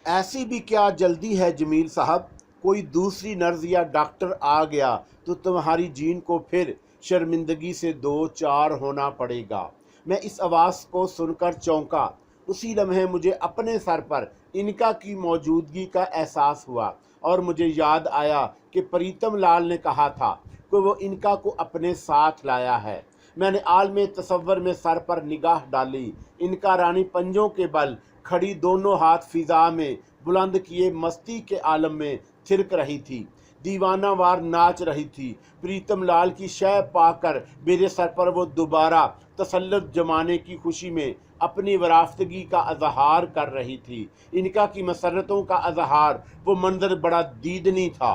ऐसी भी क्या जल्दी है जमील साहब, कोई दूसरी नर्स या डॉक्टर आ गया तो तुम्हारी जीन को फिर शर्मिंदगी से दो चार होना पड़ेगा। मैं इस आवाज़ को सुनकर चौंका। उसी लम्हे मुझे अपने सर पर इनका की मौजूदगी का एहसास हुआ और मुझे याद आया कि प्रीतम लाल ने कहा था कि वो इनका को अपने साथ लाया है। मैंने आलमे तसव्वुर में सर पर निगाह डाली। इनका रानी पंजों के बल खड़ी, दोनों हाथ फिजा में बुलंद किए मस्ती के आलम में थिरक रही थी, दीवानावार नाच रही थी। प्रीतम लाल की शय पाकर मेरे सर पर वो दोबारा तसल्लुत जमाने की खुशी में अपनी वराफ्तगी का अजहार कर रही थी। इनका की मसरतों का अजहार, वो मंजर बड़ा दीदनी था।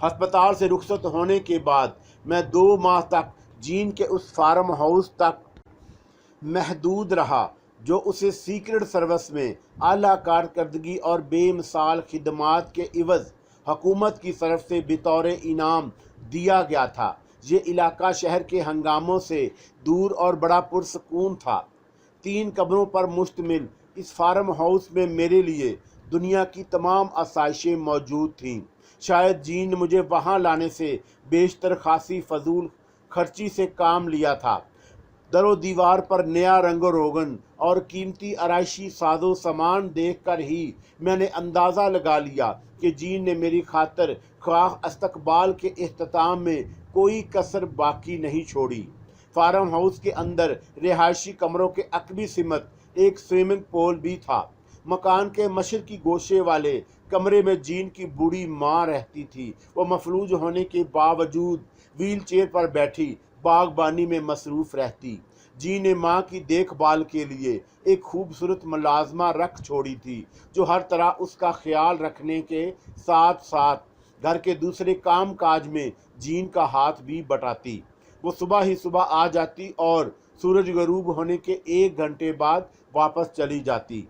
अस्पताल से रुखसत होने के बाद मैं 2 माह तक जीन के उस फार्म हाउस तक महदूद रहा जो उसे सीक्रेट सर्विस में आला कारकर्दगी और बेमिसाल खिदमात के इवज़ हुकूमत की तरफ से बतौर इनाम दिया गया था। ये इलाका शहर के हंगामों से दूर और बड़ा पुरसकून था। 3 कमरों पर मुश्तमिल इस फार्म हाउस में मेरे लिए दुनिया की तमाम आसाइशें मौजूद थीं। शायद जीन मुझे वहाँ लाने से बेशतर खासी फजूल खर्ची से काम लिया था। दरो दीवार पर नया रंग रोगन और कीमती आराइशी साजो सामान देख कर ही मैंने अंदाज़ा लगा लिया कि जीन ने मेरी खातर ख्वाह इस्तकबाल के इख्तिताम में कोई कसर बाकी नहीं छोड़ी। फार्म हाउस के अंदर रिहायशी कमरों के अकबी सिमत एक स्विमिंग पूल भी था। मकान के मशरकी गोशे वाले कमरे में जीन की बूढ़ी माँ रहती थी। वो मफलूज होने के बावजूद व्हील चेयर पर बैठी बागबानी में मसरूफ़ रहती। जी ने माँ की देखभाल के लिए एक खूबसूरत मुलाजमा रख छोड़ी थी जो हर तरह उसका ख्याल रखने के साथ साथ घर के दूसरे काम काज में जीन का हाथ भी बटाती। वो सुबह ही सुबह आ जाती और सूरज गरूब होने के 1 घंटे बाद वापस चली जाती।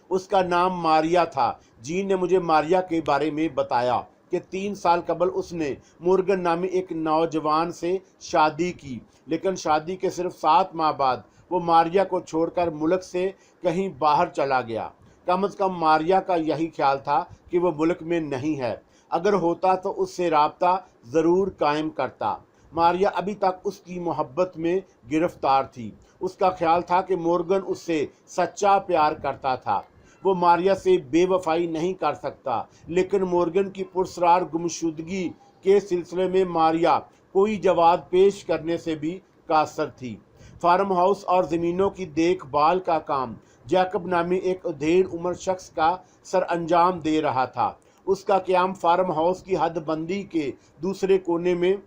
उसका नाम मारिया था। जीन ने मुझे मारिया के बारे में बताया कि 3 साल कबल उसने मुर्गन नामी एक नौजवान से शादी की, लेकिन शादी के सिर्फ 7 माह बाद वो मारिया को छोड़कर मुल्क से कहीं बाहर चला गया। कम अज़ कम मारिया का यही ख्याल था कि वो मुल्क में नहीं है। अगर होता तो उससे राब्ता ज़रूर कायम करता। मारिया अभी तक उसकी मोहब्बत में गिरफ्तार थी। उसका ख्याल था कि मोर्गन उससे सच्चा प्यार करता था। वो मारिया से बेवफाई नहीं कर सकता, लेकिन मोर्गन की पुरस्रार गुमशुदगी के सिलसिले में मारिया कोई जवाब पेश करने से भी कासर थी। फार्म हाउस और ज़मीनों की देखभाल का काम जैकब नामी एक अधेड़ उम्र शख्स का सर अंजाम दे रहा था। उसका क़याम फार्म हाउस की हदबंदी के दूसरे कोने में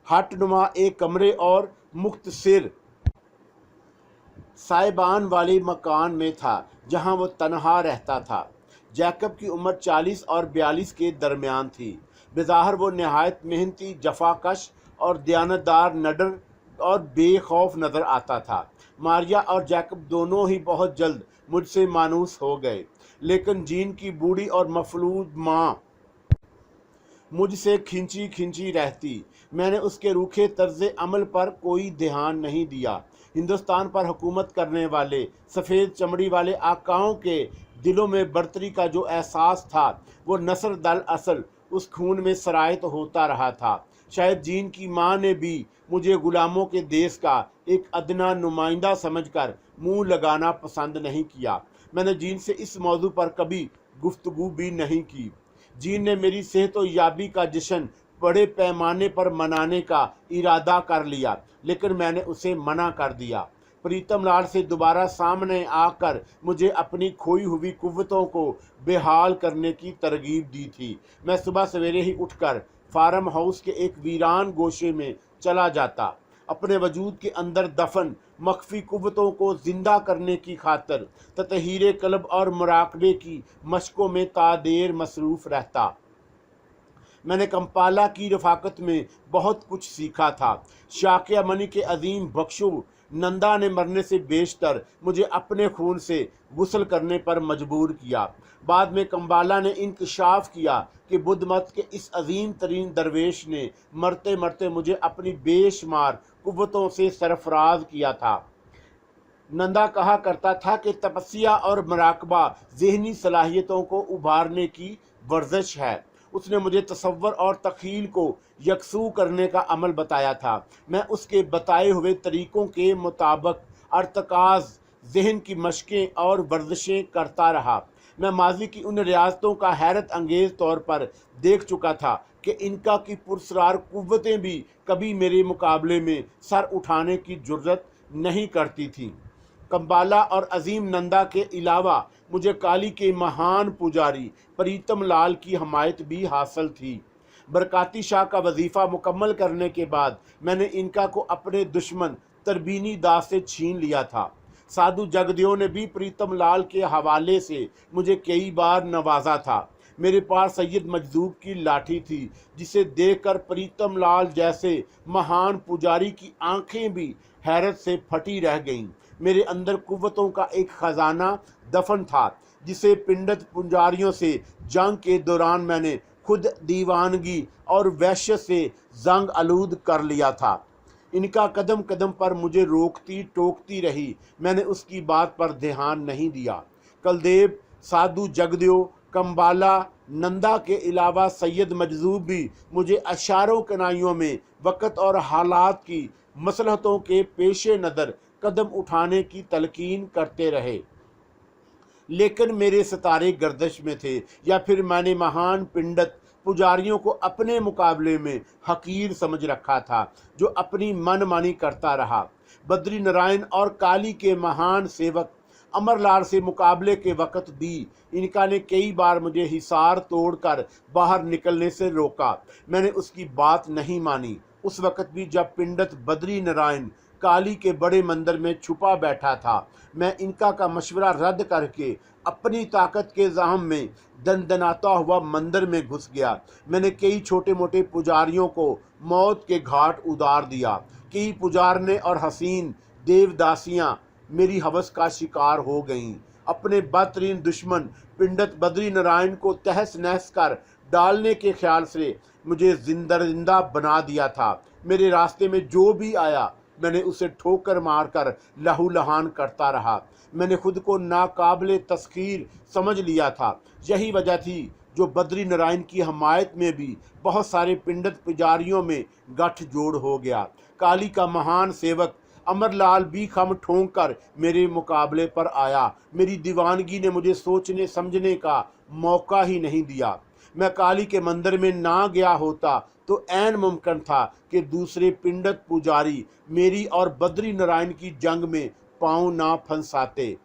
हटनुमा एक कमरे और मुख्तसर साइबान वाले मकान में था जहां वो तनहा रहता था। जैकब की उम्र 40 और 42 के दरमियान थी। बेज़ाहिर वो नहायत मेहनती, जफाकश और दयानतदार, नडर और बेखौफ नज़र आता था। मारिया और जैकब दोनों ही बहुत जल्द मुझसे मानूस हो गए, लेकिन जीन की बूढ़ी और मफलूज माँ मुझसे खिंची खिंची रहती। मैंने उसके रूखे तर्ज अमल पर कोई ध्यान नहीं दिया। हिंदुस्तान पर हुकूमत करने वाले सफ़ेद चमड़ी वाले आकाओं के दिलों में बर्तरी का जो एहसास था, वो नस्ल दल असल उस खून में सरायत होता रहा था। शायद जीन की माँ ने भी मुझे गुलामों के देश का एक अदना नुमाइंदा समझकर मुंह लगाना पसंद नहीं किया। मैंने जीन से इस मौजू पर कभी गुफ्तगू भी नहीं की। जीन ने मेरी सेहत याबी का जश्न बड़े पैमाने पर मनाने का इरादा कर लिया, लेकिन मैंने उसे मना कर दिया। प्रीतम लाल से दोबारा सामने आकर मुझे अपनी खोई हुई कुव्वतों को बेहाल करने की तरगीब दी थी। मैं सुबह सवेरे ही उठकर फार्म हाउस के एक वीरान गोशे में चला जाता, अपने वजूद के अंदर दफन मख्फी कुव्वतों को जिंदा करने की खातर ततहीरे कल्ब और मुराकबे की मशकों में तादेर मसरूफ़ रहता। मैंने कंपाला की रफाकत में बहुत कुछ सीखा था। शाकिया मनी के अजीम बख्शु नंदा ने मरने से बेशतर मुझे अपने खून से गुस्ल करने पर मजबूर किया। बाद में कंबाला ने इंकशाफ किया कि बुद्ध मत के इस अजीम तरीन दरवेश ने मरते मरते मुझे अपनी बेशुमार कुव्वतों से सरफराज किया था। नंदा कहा करता था कि तपस्या और मराकबा ज़हनी सलाहियतों को उभारने की वर्जिश है। उसने मुझे तसव्वुर और तख़ील को यकसू करने का अमल बताया था। मैं उसके बताए हुए तरीक़ों के मुताबिक अर्तकाज़ ज़हन की मशक़ें और वर्जिशें करता रहा। मैं माजी की उन रियासतों का हैरत अंगेज़ तौर पर देख चुका था कि इनका की पुरस्रार क़ुव्वतें भी कभी मेरे मुकाबले में सर उठाने की जुर्रत नहीं करती थीं। कंबाला और अजीम नंदा के अलावा मुझे काली के महान पुजारी प्रीतम लाल की हमायत भी हासिल थी। बरकाती शाह का वजीफ़ा मुकम्मल करने के बाद मैंने इनका को अपने दुश्मन तरबीनी दास से छीन लिया था। साधु जगदेव ने भी प्रीतम लाल के हवाले से मुझे कई बार नवाजा था। मेरे पास सैयद मजदूब की लाठी थी, जिसे देखकर प्रीतम लाल जैसे महान पुजारी की आंखें भी हैरत से फटी रह गईं। मेरे अंदर कुव्वतों का एक खजाना दफन था, जिसे पिंडत पुजारियों से जंग के दौरान मैंने खुद दीवानगी और वहशत से जंग आलूद कर लिया था। इनका कदम कदम पर मुझे रोकती टोकती रही। मैंने उसकी बात पर ध्यान नहीं दिया। कलदेव, साधु जगदेव, कंबाला, नंदा के अलावा सैयद मजदूब भी मुझे अशारों कनाइयों में वक़्त और हालात की मसलहतों के पेश नज़र कदम उठाने की तलकीन करते रहे, लेकिन मेरे सितारे गर्दिश में थे, या फिर मैंने महान पिंडत पुजारियों को अपने मुकाबले में हकीर समझ रखा था, जो अपनी मनमानी करता रहा। बद्री नारायण और काली के महान सेवक अमरलाल से मुकाबले के वक़्त भी इनका ने कई बार मुझे हिसार तोड़कर बाहर निकलने से रोका। मैंने उसकी बात नहीं मानी। उस वक़्त भी जब पिंडत बद्री नारायण काली के बड़े मंदिर में छुपा बैठा था, मैं इनका का मशवरा रद्द करके अपनी ताकत के ज़हम में दनदनाता हुआ मंदिर में घुस गया। मैंने कई छोटे मोटे पुजारियों को मौत के घाट उतार दिया। कई पुजारने और हसीन देवदासियां मेरी हवस का शिकार हो गईं। अपने बदतरीन दुश्मन पिंडत बद्री नारायण को तहस नहस कर डालने के ख्याल से मुझे जिंदा बना दिया था। मेरे रास्ते में जो भी आया, मैंने उसे ठोकर मारकर लहूलुहान करता रहा। मैंने खुद को नाकाबिले तस्खीर समझ लिया था। यही वजह थी जो बद्री नारायण की हमायत में भी बहुत सारे पिंडत पुजारियों में गठजोड़ हो गया। काली का महान सेवक अमरलाल भी खम ठोंक कर मेरे मुकाबले पर आया। मेरी दीवानगी ने मुझे सोचने समझने का मौका ही नहीं दिया। मैं काली के मंदिर में ना गया होता तो ऐन मुमकिन था कि दूसरे पिंडत पुजारी मेरी और बद्री नारायण की जंग में पांव ना फंसाते।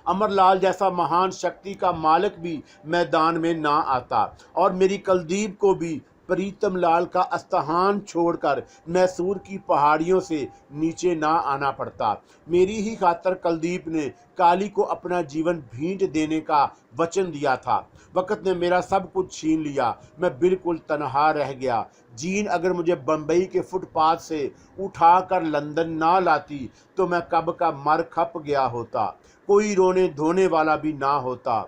अमरलाल जैसा महान शक्ति का मालिक भी मैदान में ना आता और मेरी कलदीप को भी प्रीतम लाल का अस्थान छोड़कर मैसूर की पहाड़ियों से नीचे ना आना पड़ता। मेरी ही खातर कलदीप ने काली को अपना जीवन भींट देने का वचन दिया था। वक़्त ने मेरा सब कुछ छीन लिया। मैं बिल्कुल तनहा रह गया। जीन अगर मुझे बम्बई के फुटपाथ से उठाकर लंदन ना लाती तो मैं कब का मर खप गया होता। कोई रोने धोने वाला भी ना होता।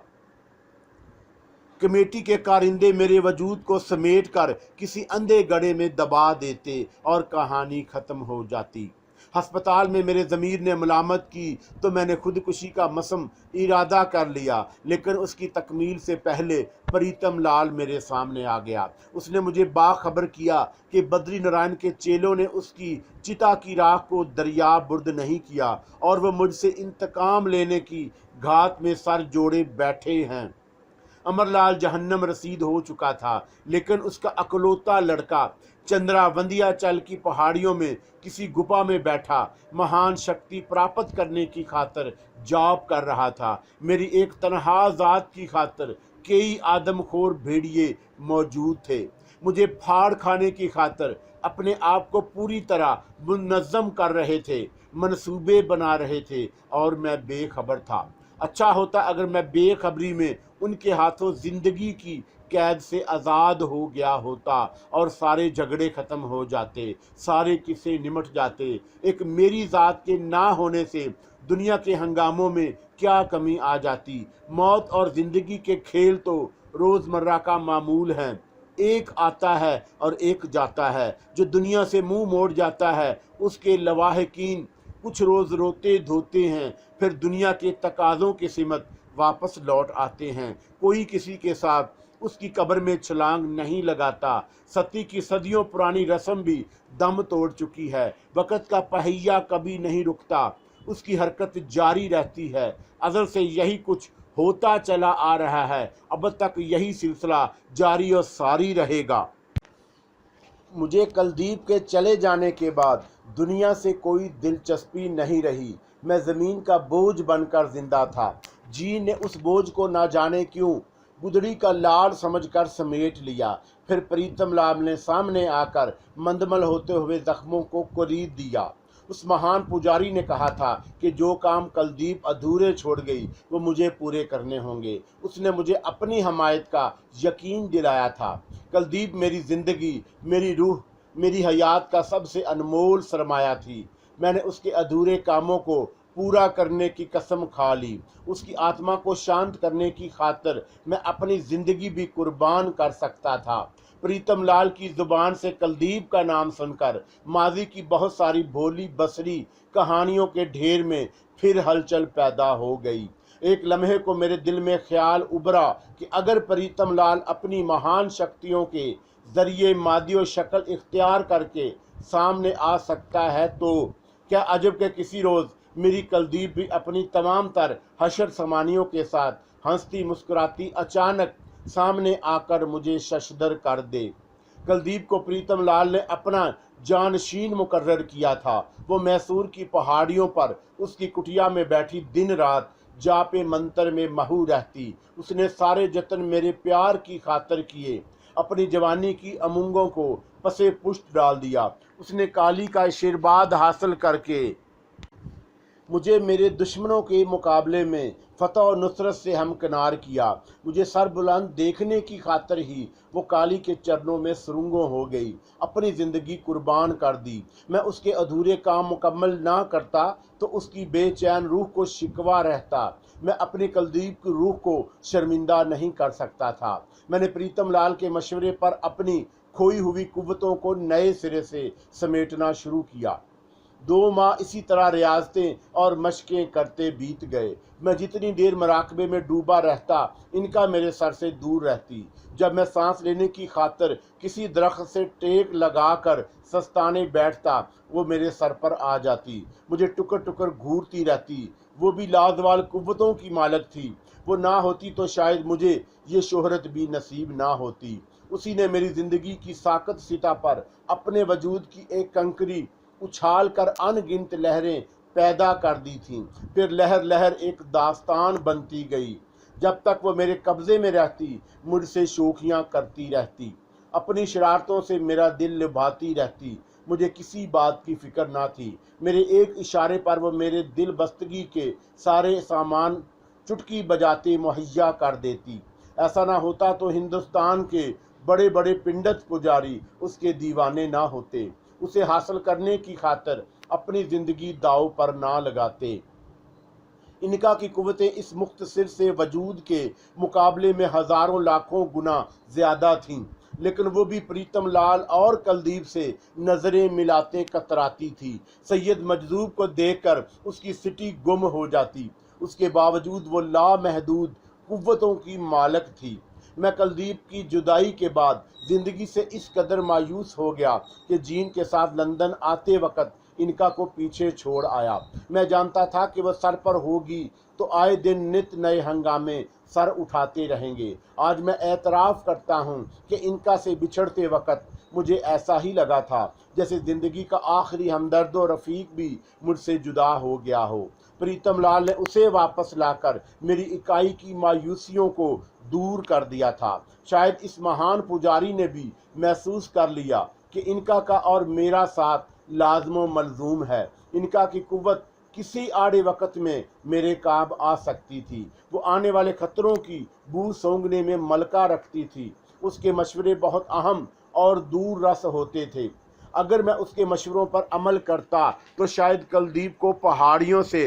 कमेटी के कारिंदे मेरे वजूद को समेट कर किसी अंधे गड्ढे में दबा देते और कहानी ख़त्म हो जाती। हस्पताल में मेरे ज़मीर ने मलामत की तो मैंने खुदकुशी का मसम इरादा कर लिया, लेकिन उसकी तकमील से पहले प्रीतम लाल मेरे सामने आ गया। उसने मुझे बाखबर किया कि बद्री नारायण के चेलों ने उसकी चिता की राख को दरिया बुर्द नहीं किया और वह मुझसे इंतकाम लेने की घात में सर जोड़े बैठे हैं। अमरलाल जहन्नम रसीद हो चुका था, लेकिन उसका अकलौता लड़का चंद्रावंदिया चल की पहाड़ियों में किसी गुफा में बैठा महान शक्ति प्राप्त करने की खातिर जॉब कर रहा था। मेरी एक तनहा ज़ात की खातिर कई आदमखोर भेड़िए मौजूद थे। मुझे फाड़ खाने की खातिर अपने आप को पूरी तरह मुनज़्ज़म कर रहे थे, मंसूबे बना रहे थे और मैं बेखबर था। अच्छा होता अगर मैं बेखबरी में उनके हाथों जिंदगी की कैद से आज़ाद हो गया होता और सारे झगड़े ख़त्म हो जाते, सारे किस्से निमट जाते। एक मेरी ज़ात के ना होने से दुनिया के हंगामों में क्या कमी आ जाती। मौत और ज़िंदगी के खेल तो रोज़मर्रा का मामूल हैं। एक आता है और एक जाता है। जो दुनिया से मुंह मोड़ जाता है उसके लवाहिकीन कुछ रोज़ रोते धोते हैं, फिर दुनिया के तकाज़ों के सिमत वापस लौट आते हैं। कोई किसी के साथ उसकी कब्र में छलांग नहीं लगाता। सती की सदियों पुरानी रस्म भी दम तोड़ चुकी है। वक़्त का पहिया कभी नहीं रुकता, उसकी हरकत जारी रहती है। अज़ल से यही कुछ होता चला आ रहा है, अब तक यही सिलसिला जारी और सारी रहेगा। मुझे कुलदीप के चले जाने के बाद दुनिया से कोई दिलचस्पी नहीं रही। मैं ज़मीन का बोझ बनकर जिंदा था। जी ने उस बोझ को ना जाने क्यों गुदड़ी का लाड़ समझकर समेट लिया। फिर प्रीतम लाल ने सामने आकर मंदमल होते हुए जख्मों को कुरीद दिया। उस महान पुजारी ने कहा था कि जो काम कुलदीप अधूरे छोड़ गई वो मुझे पूरे करने होंगे। उसने मुझे अपनी हमायत का यकीन दिलाया था। कुलदीप मेरी ज़िंदगी, मेरी रूह, मेरी हयात का सबसे अनमोल सरमाया थी। मैंने उसके अधूरे कामों को पूरा करने की कसम खा ली। उसकी आत्मा को शांत करने की खातिर मैं अपनी ज़िंदगी भी कुर्बान कर सकता था। प्रीतम लाल की ज़ुबान से कुलदीप का नाम सुनकर माजी की बहुत सारी भोली बसरी कहानियों के ढेर में फिर हलचल पैदा हो गई। एक लम्हे को मेरे दिल में ख्याल उभरा कि अगर प्रीतम लाल अपनी महान शक्तियों के ज़रिए मादियो शक्ल इख्तियार करके सामने आ सकता है तो क्या अजब के किसी रोज़ मेरी कुलदीप भी अपनी तमाम तर हशर समानियों के साथ हंसती मुस्कुराती अचानक सामने आकर मुझे शशदर कर दे। कुलदीप को प्रीतम लाल ने अपना जानशीन मुकर्रर किया था। वो मैसूर की पहाड़ियों पर उसकी कुटिया में बैठी दिन रात जापे मंतर में महू रहती। उसने सारे जतन मेरे प्यार की खातिर किए। अपनी जवानी की अमुंगों को पसे पुष्ट डाल दिया। उसने काली का आशीर्वाद हासिल करके मुझे मेरे दुश्मनों के मुकाबले में फतह और नुसरत से हमकिनार किया। मुझे सरबुलंद देखने की खातिर ही वो काली के चरणों में सुरंगों हो गई, अपनी ज़िंदगी कुर्बान कर दी। मैं उसके अधूरे काम मुकम्मल ना करता तो उसकी बेचैन रूह को शिकवा रहता। मैं अपने कुलदीप की रूह को शर्मिंदा नहीं कर सकता था। मैंने प्रीतम लाल के मशवरे पर अपनी खोई हुई कुव्वतों को नए सिरे से समेटना शुरू किया। 2 माह इसी तरह रियाजतें और मशकें करते बीत गए। मैं जितनी देर मराकबे में डूबा रहता, इनका मेरे सर से दूर रहती। जब मैं सांस लेने की खातिर किसी दरख्त से टेक लगाकर सस्ताने बैठता, वो मेरे सर पर आ जाती, मुझे टुकर टुकर घूरती रहती। वो भी लाजवाल कुव्वतों की मालिक थी। वो ना होती तो शायद मुझे ये शोहरत भी नसीब ना होती। उसी ने मेरी ज़िंदगी की साकत सिता पर अपने वजूद की एक कंकरी उछाल कर अनगिनत लहरें पैदा कर दी थीं। फिर लहर लहर एक दास्तान बनती गई। जब तक वो मेरे कब्जे में रहती, मुझसे शोखियाँ करती रहती, अपनी शरारतों से मेरा दिल लुभाती रहती। मुझे किसी बात की फिक्र ना थी। मेरे एक इशारे पर वो मेरे दिल बस्तगी के सारे सामान चुटकी बजाते मुहैया कर देती। ऐसा ना होता तो हिंदुस्तान के बड़े बड़े पिंडत पुजारी उसके दीवाने ना होते, उसे हासिल करने की खातिर अपनी ज़िंदगी दाव पर ना लगाते। इनका की कुव्वतें इस मुख्तसर से वजूद के मुकाबले में हज़ारों लाखों गुना ज़्यादा थीं, लेकिन वो भी प्रीतम लाल और कुलदीप से नज़रें मिलाते कतराती थी। सैयद मजदूब को देखकर उसकी सिटी गुम हो जाती। उसके बावजूद वो लामहदूद कुव्वतों की मालिक थी। मैं कुलदीप की जुदाई के बाद ज़िंदगी से इस कदर मायूस हो गया कि जीन के साथ लंदन आते वक्त इनका को पीछे छोड़ आया। मैं जानता था कि वह सर पर होगी तो आए दिन नित नए हंगामे सर उठाते रहेंगे। आज मैं एतराफ़ करता हूँ कि इनका से बिछड़ते वक्त मुझे ऐसा ही लगा था जैसे ज़िंदगी का आखिरी हमदर्द और रफ़ीक भी मुझसे जुदा हो गया हो। प्रीतम लाल ने उसे वापस लाकर मेरी इकाई की मायूसियों को दूर कर दिया था। शायद इस महान पुजारी ने भी महसूस कर लिया कि इनका का और मेरा साथ लाजमो मलजूम है। इनका की कुव्वत किसी आड़े वक्त में मेरे काम आ सकती थी। वो आने वाले खतरों की बू सूंघने में मलका रखती थी। उसके मशवरे बहुत अहम और दूर रस होते थे। अगर मैं उसके मशवरों पर अमल करता तो शायद कुलदीप को पहाड़ियों से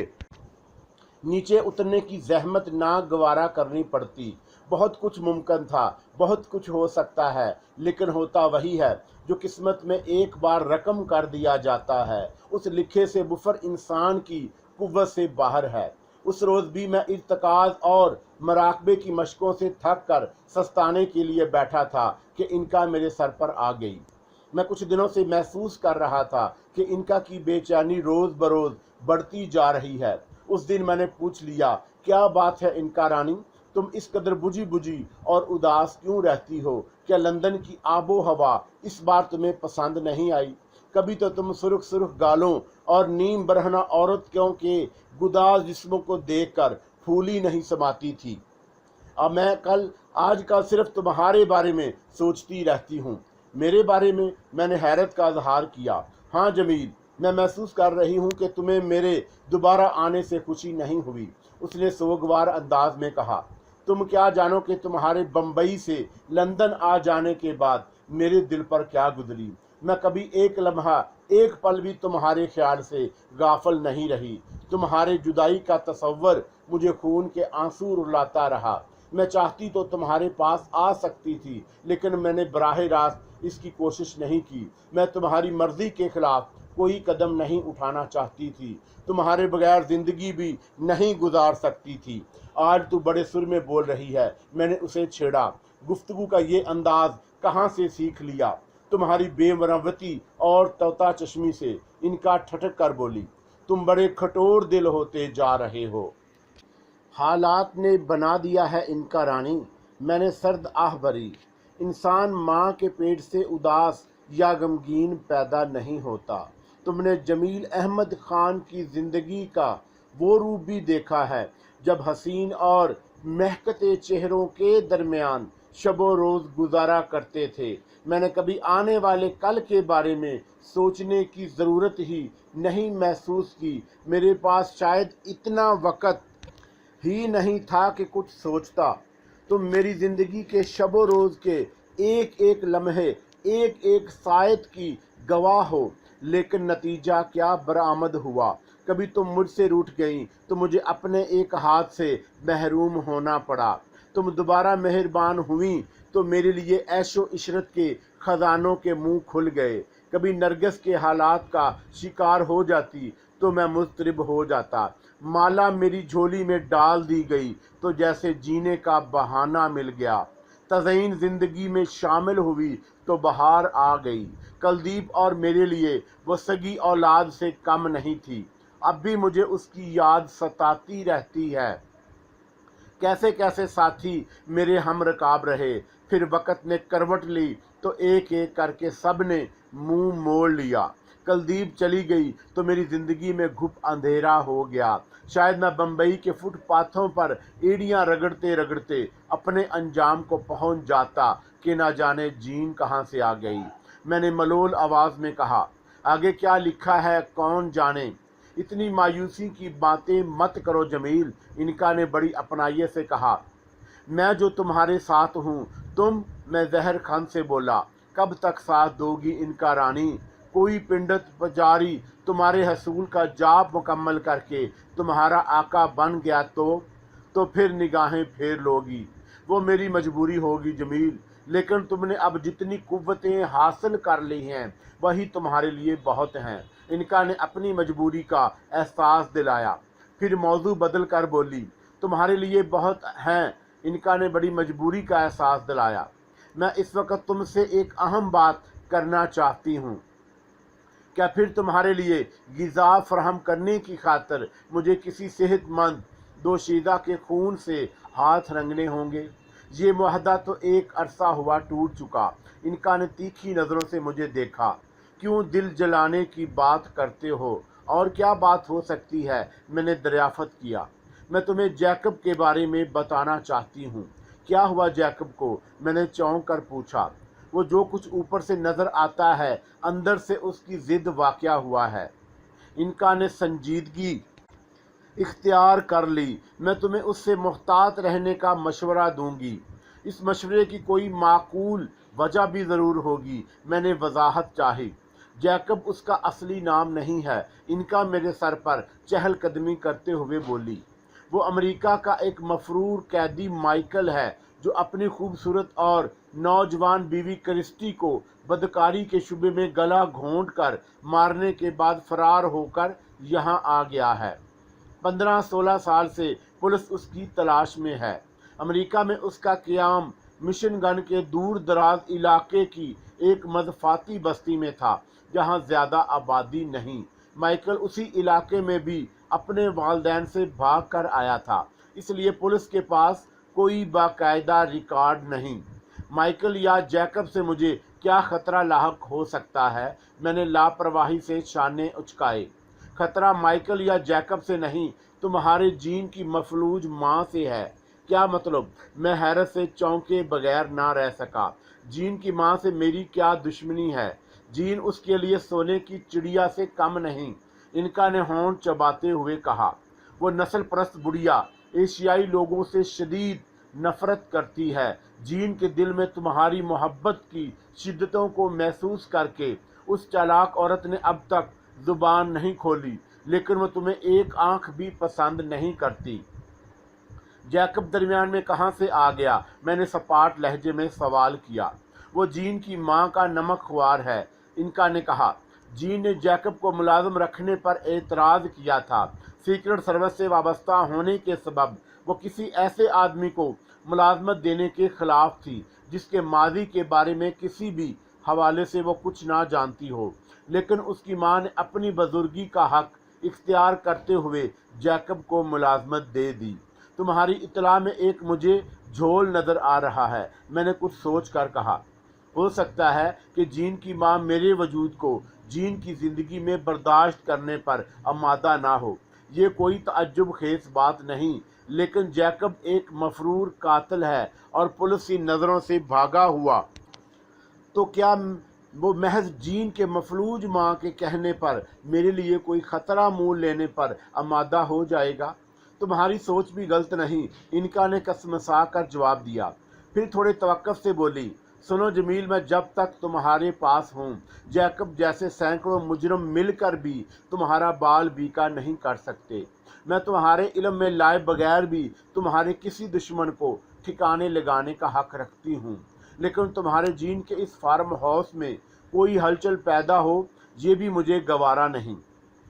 نیچے اترنے کی زحمت نہ گوارا کرنی پڑتی۔ بہت کچھ ممکن تھا، بہت کچھ ہو سکتا ہے، لیکن ہوتا وہی ہے جو قسمت میں ایک بار رقم کر دیا جاتا ہے۔ اس لکھے سے بفر انسان کی قوت سے باہر ہے۔ اس روز بھی میں ارتکاز اور مراقبے کی مشقوں سے تھک کر سستانے کے لیے بیٹھا تھا کہ انکا میرے سر پر آ گئی۔ میں کچھ دنوں سے محسوس کر رہا تھا کہ انکا کی بے چینی روز بروز بڑھتی جا رہی ہے۔ اس دن میں نے پوچھ لیا، کیا بات ہے انکا رانی؟ تم اس قدر بجھی بجھی اور اداس کیوں رہتی ہو؟ کیا لندن کی آب و ہوا اس بار تمہیں پسند نہیں آئی؟ کبھی تو تم سرخ سرخ گالوں اور نیم برہنہ عورتوں کے گداز جسموں کو دیکھ کر پھولی نہیں سماتی تھی۔ اب میں آج کل صرف تمہارے بارے میں سوچتی رہتی ہوں۔ میرے بارے میں نے حیرت کا اظہار کیا۔ ہاں جمیل، میں محسوس کر رہی ہوں کہ تمہیں میرے دوبارہ آنے سے خوشی نہیں ہوئی، اس نے سوگوار انداز میں کہا۔ تم کیا جانو کہ تمہارے بمبئی سے لندن آ جانے کے بعد میرے دل پر کیا گزری۔ میں کبھی ایک لمحہ ایک پل بھی تمہارے خیال سے غافل نہیں رہی۔ تمہارے جدائی کا تصور مجھے خون کے آنسو رلاتا رہا۔ میں چاہتی تو تمہارے پاس آ سکتی تھی، لیکن میں نے براہ راست اس کی کوشش نہیں کی۔ میں تمہاری مرضی کے خلاف کوئی قدم نہیں اٹھانا چاہتی تھی، تمہارے بغیر زندگی بھی نہیں گزار سکتی تھی۔ آج تو بڑے سر میں بول رہی ہے، میں نے اسے چھیڑا۔ گفتگو کا یہ انداز کہاں سے سیکھ لیا؟ تمہاری بے مروتی اور طوطا چشمی سے انکا ٹھٹک کر بولی۔ تم بڑے کھٹور دل ہوتے جا رہے ہو۔ حالات نے بنا دیا ہے انکا رانی، میں نے سرد آہ بھری۔ انسان ماں کے پیٹ سے اداس یا غمگین پیدا نہیں ہوتا۔ تم نے جمیل احمد خان کی زندگی کا وہ روپ بھی دیکھا ہے جب حسین اور مہکتے چہروں کے درمیان شب و روز گزارا کرتے تھے۔ میں نے کبھی آنے والے کل کے بارے میں سوچنے کی ضرورت ہی نہیں محسوس کی۔ میرے پاس شاید اتنا وقت ہی نہیں تھا کہ کچھ سوچتا۔ تم میری زندگی کے شب و روز کے ایک ایک لمحے، ایک ایک ساعت کی گواہ ہو، لیکن نتیجہ کیا برآمد ہوا؟ کبھی تم مجھ سے روٹھ گئیں تو مجھے اپنے ایک ہاتھ سے محروم ہونا پڑا۔ تم دوبارہ مہربان ہوئیں تو میرے لیے عیش و عشرت کے خزانوں کے منہ کھل گئے۔ کبھی نرگس کے حالات کا شکار ہو جاتی تو میں مضطرب ہو جاتا۔ مالا میری جھولی میں ڈال دی گئی تو جیسے جینے کا بہانہ مل گیا۔ تزئین زندگی میں شامل ہوئی تو بہار آ گئی۔ کلدیپ اور میرے لیے وہ سگی اولاد سے کم نہیں تھی۔ اب بھی مجھے اس کی یاد ستاتی رہتی ہے۔ کیسے کیسے ساتھی میرے ہم رکاب رہے، پھر وقت نے کروٹ لی تو ایک ایک کر کے سب نے منہ موڑ لیا۔ کلدیپ چلی گئی تو میری زندگی میں گھپ اندھیرا ہو گیا۔ شاید میں بمبئی کے فٹ پاتھوں پر ایڑیاں رگڑتے رگڑتے اپنے انجام کو پہنچ جاتا کہ نہ جانے جین کہاں سے آ گئی۔ میں نے ملول آواز میں کہا، آگے کیا لکھا ہے کون جانے؟ اتنی مایوسی کی باتیں مت کرو جمیل، انکا نے بڑی اپنائیت سے کہا۔ میں جو تمہارے ساتھ ہوں، تم، میں زہر کھان سے بولا، کب تک ساتھ دو گی انکا رانی؟ کوئی پنڈت پجاری تمہارے حصول کا جاب مکمل کر کے تمہارا آقا بن گیا تو پھر نگاہیں پھیر لوگی۔ وہ میری مجبوری ہوگی جمیل، لیکن تم نے اب جتنی قوتیں حاصل کر لی ہیں وہی تمہارے لیے بہت ہیں۔ انکا نے اپنی مجبوری کا احساس دلایا، پھر موضوع بدل کر بولی، تمہارے لیے بہت ہیں۔ انکا نے بڑی مجبوری کا احساس دلایا۔ میں اس وقت تم سے ایک اہم بات کرنا چاہتی ہوں۔ کیا پھر تمہارے لیے غذا فراہم کرنے کی خاطر مجھے کسی صحت مند دوشیزہ کے خون سے ہاتھ رنگنے ہوں گے؟ یہ معاہدہ تو ایک عرصہ ہوا ٹوٹ چکا۔ انکا نے تیکھی نظروں سے مجھے دیکھا۔ کیوں دل جلانے کی بات کرتے ہو؟ اور کیا بات ہو سکتی ہے؟ میں نے دریافت کیا۔ میں تمہیں جیکب کے بارے میں بتانا چاہتی ہوں۔ کیا ہوا جیکب کو؟ میں نے چونک کر پوچھا۔ وہ جو کچھ اوپر سے نظر آتا ہے اندر سے اس کی ضد واقع ہوا ہے۔ انکا نے سنجیدگی اختیار کر لی۔ میں تمہیں اس سے محتاط رہنے کا مشورہ دوں گی۔ اس مشورے کی کوئی معقول وجہ بھی ضرور ہوگی۔ میں نے وضاحت چاہی۔ جیکب اس کا اصلی نام نہیں ہے، انکا میرے سر پر چہل قدمی کرتے ہوئے بولی۔ وہ امریکہ کا ایک مفرور قیدی مائیکل ہے جو اپنی خوبصورت اور نوجوان بیوی کرسٹی کو بدکاری کے شبے میں گلا گھونٹ کر مارنے کے بعد فرار ہو کر یہاں آ گیا ہے۔ 15-16 سال سے پولیس اس کی تلاش میں ہے۔ امریکہ میں اس کا قیام مشن گن کے دور دراز علاقے کی ایک مضافاتی بستی میں تھا جہاں زیادہ آبادی نہیں۔ مائیکل اسی علاقے میں بھی اپنے والدین سے بھاگ کر آیا تھا، اس لیے پولیس کے پاس کوئی باقاعدہ ریکارڈ نہیں۔ مائیکل یا جیکب سے مجھے کیا خطرہ لاحق ہو سکتا ہے؟ میں نے لاپرواہی سے شانے اچکائے۔ خطرہ مائیکل یا جیکب سے نہیں، تمہارے جین کی مفلوج ماں سے ہے۔ کیا مطلب؟ میں حیرت سے چونکے بغیر نہ رہ سکا۔ جین کی ماں سے میری کیا دشمنی ہے؟ جین اس کے لیے سونے کی چڑیا سے کم نہیں، انکا نے ہونٹ چباتے ہوئے کہا۔ وہ نسل پرست بڑھیا ایشیائی لوگوں سے شدید نفرت کرتی ہے۔ جین کے دل میں تمہاری محبت کی شدتوں کو محسوس کر کے اس چالاک عورت نے اب تک زبان نہیں کھولی، لیکن وہ تمہیں ایک آنکھ بھی پسند نہیں کرتی۔ جیکب درمیان میں کہاں سے آ گیا؟ میں نے سپاٹ لہجے میں سوال کیا۔ وہ جین کی ماں کا نمک خوار ہے، انکا نے کہا۔ جین نے جیکب کو ملازم رکھنے پر اعتراض کیا تھا۔ سیکرٹ سروس سے وابستہ ہونے کے سبب وہ کسی ایسے آدمی کو ملازمت دینے کے خلاف تھی جس کے ماضی کے بارے میں کسی بھی حوالے سے وہ کچھ نہ جانتی ہو، لیکن اس کی ماں نے اپنی بزرگی کا حق اختیار کرتے ہوئے جیکب کو ملازمت دے دی۔ تمہاری اطلاع میں ایک مجھے جھول نظر آ رہا ہے، میں نے کچھ سوچ کر کہا۔ ہو سکتا ہے کہ جین کی ماں میرے وجود کو جین کی زندگی میں برداشت کرنے پر آمادہ نہ ہو۔ یہ کوئی تعجب خیز بات نہیں، لیکن جیکب ایک مفرور قاتل ہے اور پولیس کی نظروں سے بھاگا ہوا، تو کیا وہ محض جین کے مفلوج ماں کے کہنے پر میرے لیے کوئی خطرہ مول لینے پر آمادہ ہو جائے گا؟ تمہاری سوچ بھی غلط نہیں، انکا نے کسمسا کر جواب دیا۔ پھر تھوڑے توقف سے بولی، سنو جمیل، میں جب تک تمہارے پاس ہوں جیکب جیسے سینکڑوں مجرم مل کر بھی تمہارا بال بیکا نہیں کر سکتے۔ میں تمہارے علم میں لائے بغیر بھی تمہارے کسی دشمن کو ٹھکانے لگانے کا حق رکھتی ہوں، لیکن تمہارے جین کے اس فارم ہاؤس میں کوئی ہلچل پیدا ہو یہ بھی مجھے گوارا نہیں۔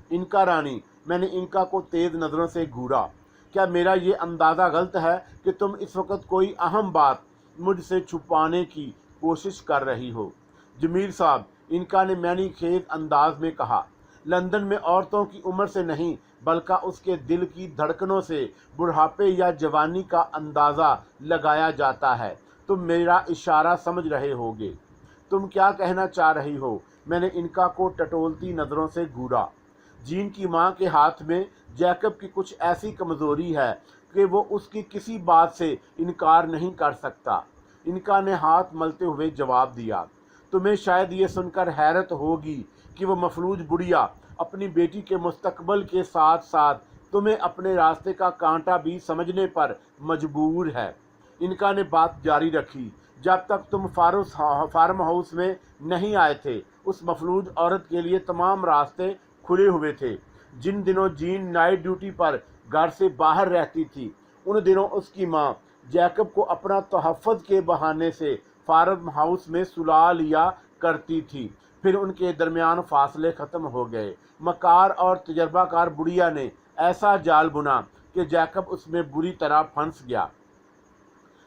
انکا رانی، میں نے انکا کو تیز نظروں سے گھورا، کیا میرا یہ اندازہ غلط ہے کہ تم اس وقت کوئی اہم بات مجھ سے چھپانے کی کوشش کر رہی ہو؟ جمیل صاحب، انکا نے معنی خیز انداز میں کہا، لندن میں عورتوں کی عمر سے نہیں بلکہ اس کے دل کی دھڑکنوں سے بڑھاپے یا جوانی کا اندازہ لگایا جاتا ہے۔ تم میرا اشارہ سمجھ رہے ہوگے۔ تم کیا کہنا چاہ رہی ہو؟ میں نے انکا کو ٹٹولتی نظروں سے گھورا۔ جین کی ماں کے ہاتھ میں جیکب کی کچھ ایسی کمزوری ہے کہ وہ اس کی کسی بات سے انکار نہیں کر سکتا۔ انکا نے ہاتھ ملتے ہوئے جواب دیا۔ تمہیں شاید یہ سن کر حیرت ہوگی کہ وہ مفلوج بڑھیا اپنی بیٹی کے مستقبل کے ساتھ ساتھ تمہیں اپنے راستے کا کانٹا بھی سمجھنے پر مجبور ہے۔ انکا نے بات جاری رکھی، جب تک تم فارم ہاؤس میں نہیں آئے تھے اس مفلوج عورت کے لیے تمام راستے کھلے ہوئے تھے۔ جن دنوں جین نائٹ ڈیوٹی پر گھر سے باہر رہتی تھی ان دنوں اس کی ماں جیکب کو اپنا تحفظ کے بہانے سے فارم ہاؤس میں سلا لیا کرتی تھی، پھر ان کے درمیان فاصلے ختم ہو گئے۔ مکار اور تجربہ کار بڑھیا نے ایسا جال بنا کہ جیکب اس میں بری طرح پھنس گیا۔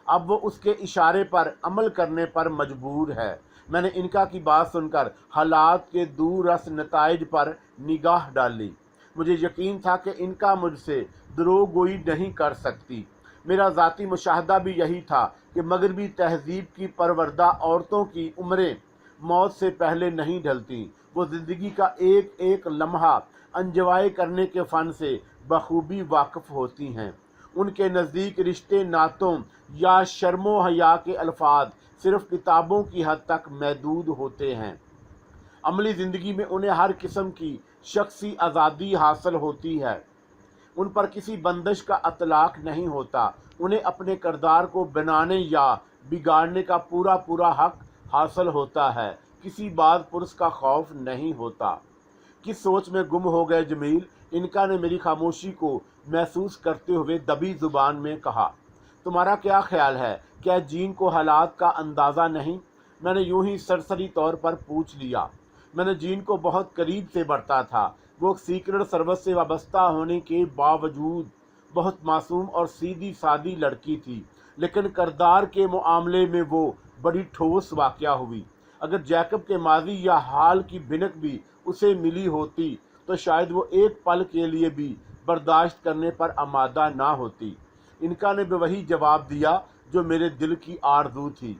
اب وہ اس کے اشارے پر عمل کرنے پر مجبور ہے۔ میں نے انکا کی بات سن کر حالات کے دور رس نتائج پر نگاہ ڈالی۔ مجھے یقین تھا کہ انکا مجھ سے دروغ گوئی نہیں کر سکتی۔ میرا ذاتی مشاہدہ بھی یہی تھا کہ مغربی تہذیب کی پروردہ عورتوں کی عمریں موت سے پہلے نہیں ڈھلتی، وہ زندگی کا ایک ایک لمحہ انجوائے کرنے کے فن سے بخوبی واقف ہوتی ہیں۔ ان کے نزدیک رشتے ناتوں یا شرم و حیا کے الفاظ صرف کتابوں کی حد تک محدود ہوتے ہیں۔ عملی زندگی میں انہیں ہر قسم کی شخصی آزادی حاصل ہوتی ہے، ان پر کسی بندش کا اطلاق نہیں ہوتا، انہیں اپنے کردار کو بنانے یا بگاڑنے کا پورا حق حاصل ہوتا ہے، کسی بات پرس کا خوف نہیں ہوتا۔ کس سوچ میں گم ہو گئے جمیل؟ انکا نے میری خاموشی کو महसूस करते हुए दबी जुबान में कहा, तुम्हारा क्या ख्याल है, क्या जीन को हालात का अंदाज़ा नहीं? मैंने यूं ही सरसरी तौर पर पूछ लिया। मैंने जीन को बहुत करीब से बढ़ता था। वो सीक्रेट सर्विस से वाबस्ता होने के बावजूद बहुत मासूम और सीधी सादी लड़की थी, लेकिन किरदार के मामले में वो बड़ी ठोस वाक़या हुई। अगर जैकब के माजी या हाल की भिनक भी उसे मिली होती तो शायद वो एक पल के लिए भी बर्दाश्त करने पर आमादा ना होती। इनका ने भी वही जवाब दिया जो मेरे दिल की आरज़ू थी।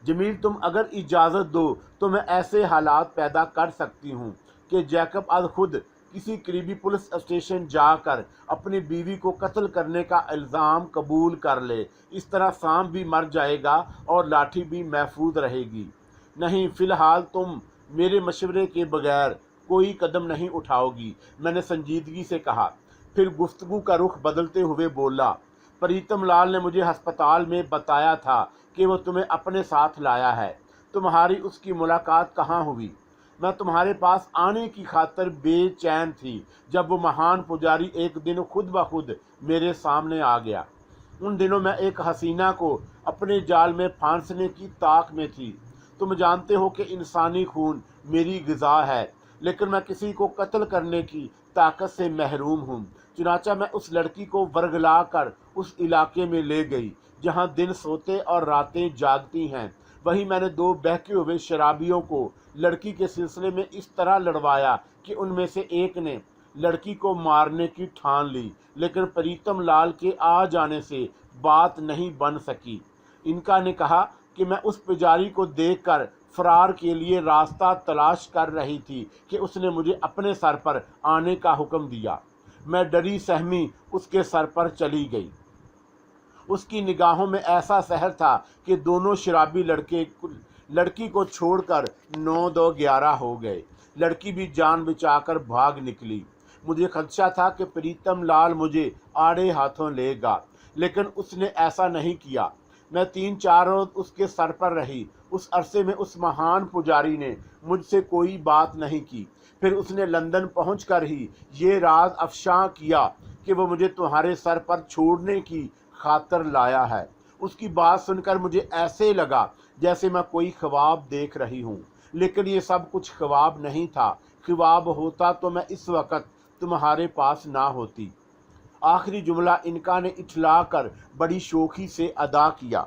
जमील, तुम अगर इजाज़त दो तो मैं ऐसे हालात पैदा कर सकती हूँ कि जैकब आज खुद किसी करीबी पुलिस स्टेशन जाकर अपनी बीवी को कत्ल करने का इल्ज़ाम कबूल कर ले। इस तरह सांप भी मर जाएगा और लाठी भी महफूज रहेगी। नहीं, फ़िलहाल तुम मेरे मशवरे के बगैर कोई कदम नहीं उठाओगी, मैंने संजीदगी से कहा। फिर गुफ्तगू का रुख बदलते हुए बोला, प्रीतम लाल ने मुझे अस्पताल में बताया था कि वो तुम्हें अपने साथ लाया है। तुम्हारी उसकी मुलाकात कहाँ हुई? मैं तुम्हारे पास आने की खातिर बेचैन थी जब वो महान पुजारी एक दिन खुद ब खुद मेरे सामने आ गया। उन दिनों मैं एक हसीना को अपने जाल में फांसने की ताक में थी। तुम जानते हो कि इंसानी खून मेरी ग़िज़ा है, लेकिन मैं किसी को कत्ल करने की ताकत से महरूम हूँ। चुनाचा मैं उस लड़की को वर्गला कर उस इलाके में ले गई जहाँ दिन सोते और रातें जागती हैं। वहीं मैंने दो बहके हुए शराबियों को लड़की के सिलसिले में इस तरह लड़वाया कि उनमें से एक ने लड़की को मारने की ठान ली, लेकिन प्रीतम लाल के आ जाने से बात नहीं बन सकी। इनका ने कहा कि मैं उस पुजारी को देखकर फरार के लिए रास्ता तलाश कर रही थी कि उसने मुझे अपने सर पर आने का हुक्म दिया। मैं डरी सहमी उसके सर पर चली गई। उसकी निगाहों में ऐसा सहर था कि दोनों शराबी लड़की को छोड़कर 9-2-11 हो गए। लड़की भी जान बचाकर भाग निकली। मुझे खदशा था कि प्रीतम लाल मुझे आड़े हाथों लेगा, लेकिन उसने ऐसा नहीं किया। मैं 3-4 रोज उसके सर पर रही। उस अरसे में उस महान पुजारी ने मुझसे कोई बात नहीं की। फिर उसने लंदन पहुंचकर ही ये राज अफशां किया कि वो मुझे तुम्हारे सर पर छोड़ने की खातर लाया है। उसकी बात सुनकर मुझे ऐसे लगा जैसे मैं कोई ख्वाब देख रही हूँ, लेकिन ये सब कुछ ख्वाब नहीं था। ख्वाब होता तो मैं इस वक्त तुम्हारे पास ना होती। आखिरी जुमला इनका ने इठला कर बड़ी शोखी से अदा किया।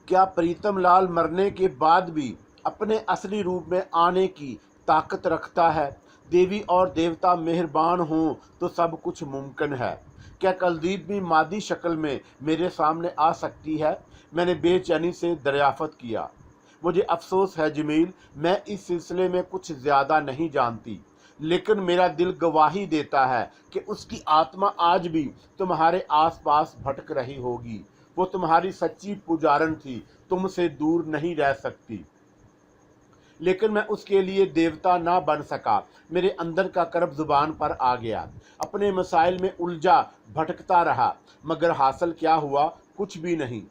क्या प्रीतम लाल मरने के बाद भी अपने असली रूप में आने की ताकत रखता है? देवी और देवता मेहरबान हों तो सब कुछ मुमकिन है। क्या कुलदीप भी मादी शक्ल में मेरे सामने आ सकती है? मैंने बेचैनी से दरियाफ़त किया। मुझे अफसोस है जमील, मैं इस सिलसिले में कुछ ज़्यादा नहीं जानती, लेकिन मेरा दिल गवाही देता है कि उसकी आत्मा आज भी तुम्हारे आसपास भटक रही होगी। वो तुम्हारी सच्ची पुजारन थी, तुमसे दूर नहीं रह सकती, लेकिन मैं उसके लिए देवता ना बन सका। मेरे अंदर का करब जुबान पर आ गया। अपने मसाइल में उलझा भटकता रहा, मगर हासिल क्या हुआ? कुछ भी नहीं।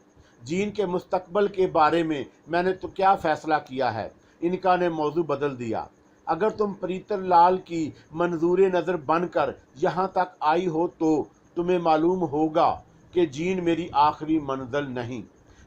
जीन के मुस्तकबल के बारे में मैंने तो क्या फ़ैसला किया है? इनका ने मौजू बदल दिया। अगर तुम प्रीतम लाल की मंजूर नज़र बनकर यहाँ तक आई हो तो तुम्हें मालूम होगा कि जीन मेरी आखिरी मंजिल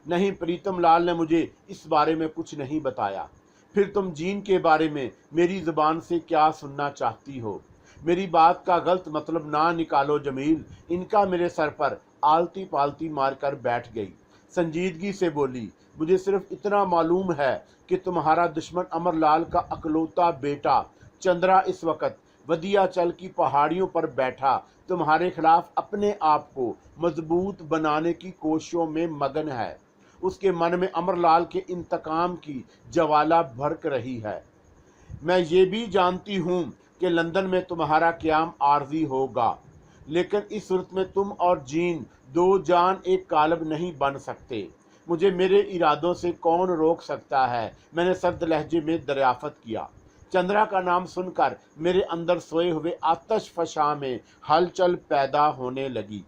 नहीं। प्रीतम लाल ने मुझे इस बारे में कुछ नहीं बताया। फिर तुम जीन के बारे में मेरी ज़ुबान से क्या सुनना चाहती हो? मेरी बात का गलत मतलब ना निकालो जमील। इनका मेरे सर पर आलती पालती मारकर बैठ गई। संजीदगी से बोली, मुझे सिर्फ इतना मालूम है कि तुम्हारा दुश्मन अमरलाल का अकलौता बेटा चंद्रा इस वक्त वदियाचल की पहाड़ियों पर बैठा तुम्हारे खिलाफ अपने आप को मजबूत बनाने की कोशिशों में मगन है। उसके मन में अमरलाल के इंतकाम की ज्वाला भड़क रही है। मैं ये भी जानती हूँ कि लंदन में तुम्हारा क़याम आर्जी होगा, लेकिन इस सूरत में तुम और जीन दो जान एक कालब नहीं बन सकते। मुझे मेरे इरादों से कौन रोक सकता है? मैंने सर्द लहजे में दरियाफ़त किया। चंद्रा का नाम सुनकर मेरे अंदर सोए हुए आतश फशा में हलचल पैदा होने लगी।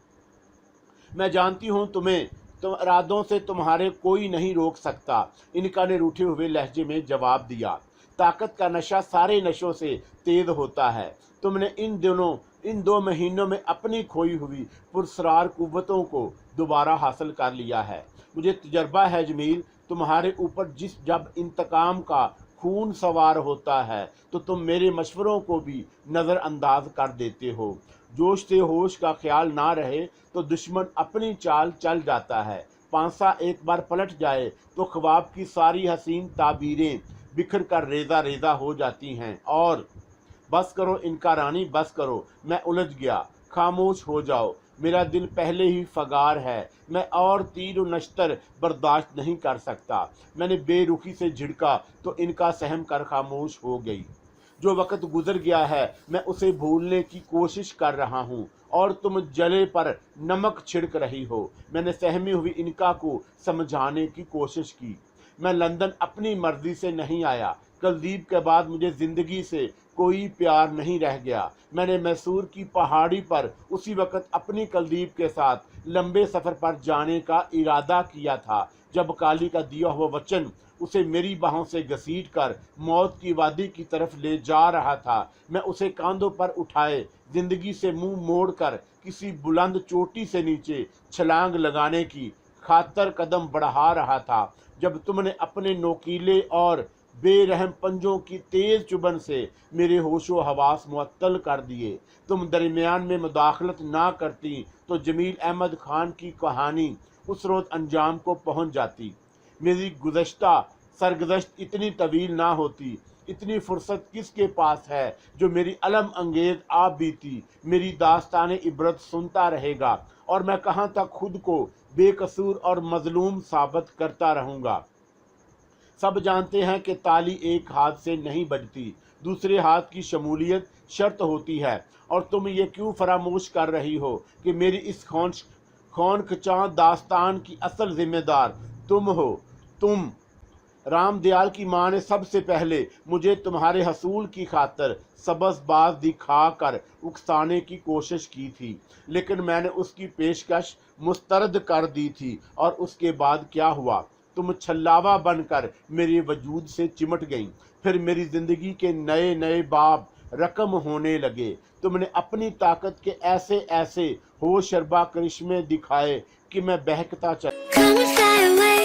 मैं जानती हूँ तुम इरादों से तुम्हारे कोई नहीं रोक सकता, इनका ने रूठे हुए लहजे में जवाब दिया। ताकत का नशा सारे नशों से तेज होता है। तुमने इन दिनों इन 2 महीनों में अपनी खोई हुई पुरस्रार कुव्वतों को दोबारा हासिल कर लिया है। मुझे तजर्बा है जमील, तुम्हारे ऊपर जब इंतकाम का खून सवार होता है तो तुम मेरे मशवरों को भी नज़रअंदाज कर देते हो। जोश से होश का ख्याल ना रहे तो दुश्मन अपनी चाल चल जाता है। पांसा एक बार पलट जाए तो ख्वाब की सारी हसीन ताबीरें बिखर कर रेजा रेजा हो जाती हैं। और बस करो इनका रानी, बस करो, मैं उलझ गया, खामोश हो जाओ, मेरा दिल पहले ही फगार है, मैं और तीर व नश्तर बर्दाश्त नहीं कर सकता। मैंने बेरुखी से झिड़का तो इनका सहम कर खामोश हो गई। जो वक्त गुजर गया है मैं उसे भूलने की कोशिश कर रहा हूँ और तुम जले पर नमक छिड़क रही हो। मैंने सहमी हुई इनका को समझाने की कोशिश की। मैं लंदन अपनी मर्जी से नहीं आया। कुलदीप के बाद मुझे जिंदगी से कोई प्यार नहीं रह गया। मैंने मैसूर की पहाड़ी पर उसी वक्त अपनी कुलदीप के साथ लंबे सफर पर जाने का इरादा किया था जब काली का दिया हुआ वचन उसे मेरी बाहों से घसीट कर मौत की वादी की तरफ ले जा रहा था। मैं उसे कांधों पर उठाए जिंदगी से मुंह मोड़कर किसी बुलंद चोटी से नीचे छलांग लगाने की खातर कदम बढ़ा रहा था जब तुमने अपने नोकीले और बेरहम पंजों की तेज चुभन से मेरे होशो हवास मुअत्तल कर दिए। तुम दरमियान में मुदाखलत ना करती तो जमील अहमद खान की कहानी उस रोज अंजाम को पहुंच जाती। मेरी गुज़श्ता सरगुज़श्त इतनी तवील ना होती। इतनी फुर्सत किसके पास है जो मेरी अलम अंगेज आप बीती मेरी दास्तान इबरत सुनता रहेगा, और मैं कहाँ तक खुद को बेकसूर और मजलूम साबित करता रहूँगा। सब जानते हैं कि ताली एक हाथ से नहीं बजती, दूसरे हाथ की शमूलियत शर्त होती है। और तुम ये क्यों फरामोश कर रही हो कि मेरी इस खौनखचां दास्तान की असल जिम्मेदार तुम हो। तुम राम दयाल की माँ ने सबसे पहले मुझे तुम्हारे हसूल की खातर सबसबाज दिखा कर उकसाने की कोशिश की थी, लेकिन मैंने उसकी पेशकश मुस्तरद कर दी थी। और उसके बाद क्या हुआ? तुम छल्लावा बनकर मेरे वजूद से चिमट गईं। फिर मेरी जिंदगी के नए नए बाब रकम होने लगे। तुमने अपनी ताकत के ऐसे ऐसे होशरबा करिश्मे दिखाए कि मैं बहकता चला।